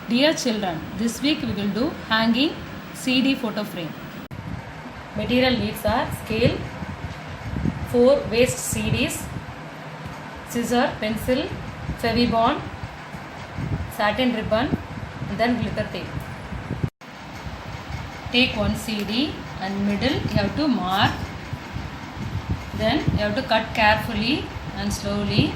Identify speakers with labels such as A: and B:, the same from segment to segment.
A: Dear children, this week we will do hanging CD photo frame. Material needs are scale, 4 waste CDs, scissor, pencil, Fevibond, satin ribbon, and then glitter tape. Take one CD and middle you have to mark. Then you have to cut carefully and slowly.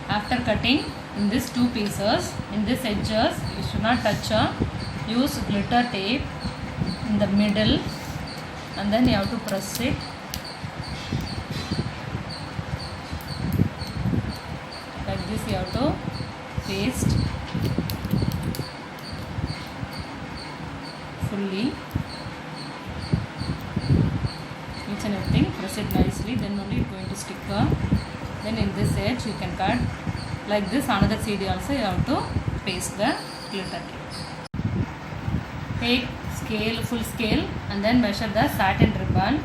A: After cutting in these two pieces, in these edges, you should not touch. Use glitter tape in the middle and then you have to press it. Like this you have to paste fully. Each and everything, press it nicely, then only it is going to stick. Then in this edge you can cut like this. Another CD also you have to paste the glitter tape. Take scale, full scale, and then measure the satin ribbon.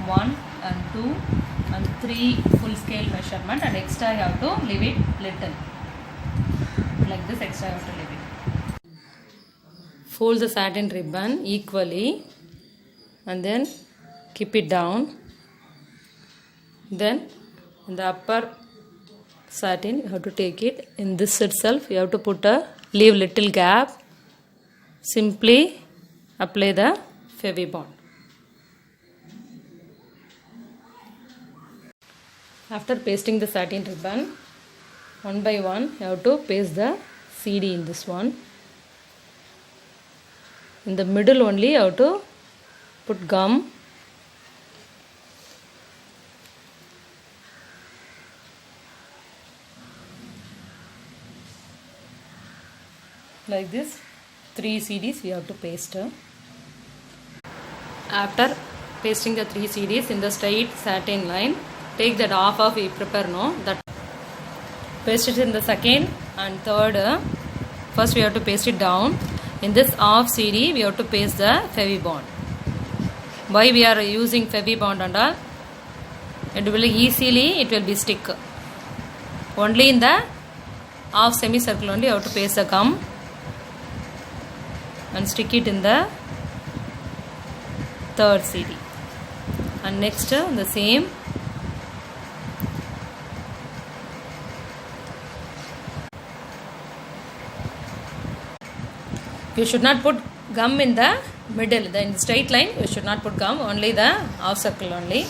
A: 1 and 2 and 3 full scale measurement, and extra you have to leave it little. Like this extra you have to leave it. Fold the satin ribbon equally and then keep it down. Then in the upper satin you have to take it. In this itself you have to put leave little gap. Simply apply the Fevibond. After pasting the satin ribbon, one by one you have to paste the CD in this one. In the middle only you have to put gum. Like this 3 CDs we have to paste. After pasting the 3 CDs in the straight satin line, take that half of we prepare that. Paste it in the second and third. First we have to paste it down. In this half CD we have to paste the Fevibond. Why we are using Fevibond and all? It will easily be stick. Only in the half semicircle only you have to paste the gum and stick it in the third CD. And next the same. You should not put gum in the middle. In the straight line you should not put gum, only the half circle only.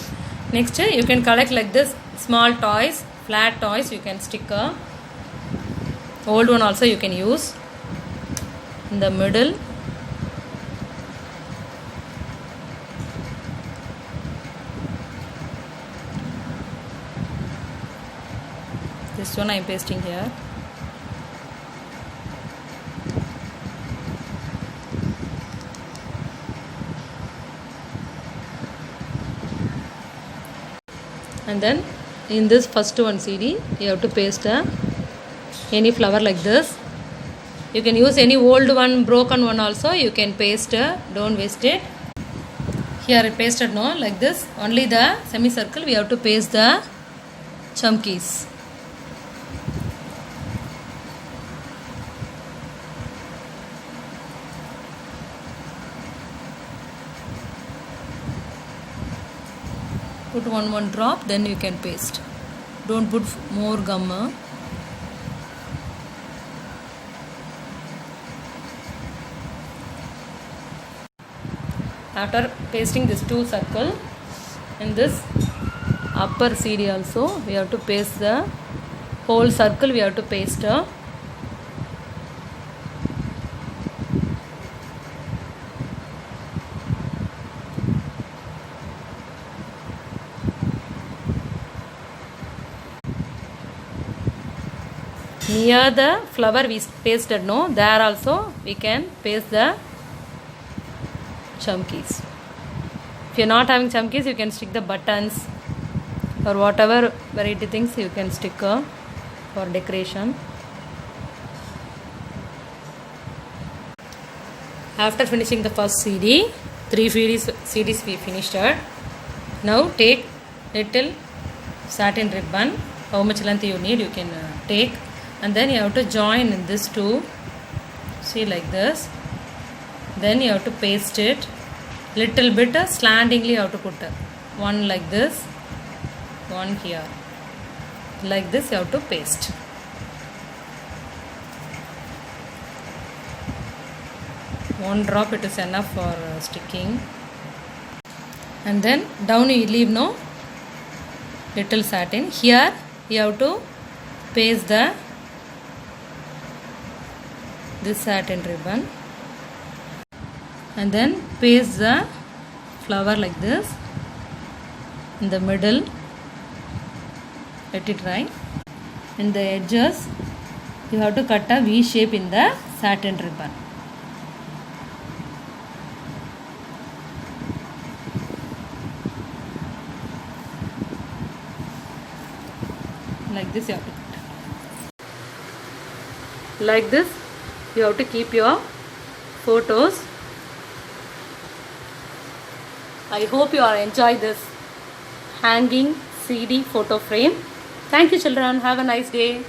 A: Next you can collect like this small toys, flat toys you can stick. Old one also you can use. In the middle this one I am pasting here. And then in this first one CD you have to paste any flower like this. You can use any old one, broken one also you can paste. Don't waste it. Here I pasted like this. Only the semicircle we have to paste the chumkies. Put one drop, then you can paste. Don't put more gum. After pasting this 2 circle, in this upper CD also we have to paste the whole circle we have to paste. Near the flower we pasted, there also we can paste the chumkies. If you are not having chumkies, you can stick the buttons or whatever variety things you can stick for decoration. After finishing the first CD, 3 CDs we finished. Now take little satin ribbon how much length you need, you can take, and then you have to join in this two. See, like this. Then you have to paste it little bit slantingly. You have to put one like this, one here, like this. You have to paste. One drop, it is enough for sticking. And then down you leave no little satin. Here you have to paste this satin ribbon, and then paste the flower like this in the middle. Let it dry. In the edges you have to cut a V shape in the satin ribbon. Like this you have to cut. Like this you have to keep your photos. I hope you are enjoy this hanging CD photo frame. Thank you children. Have a nice day.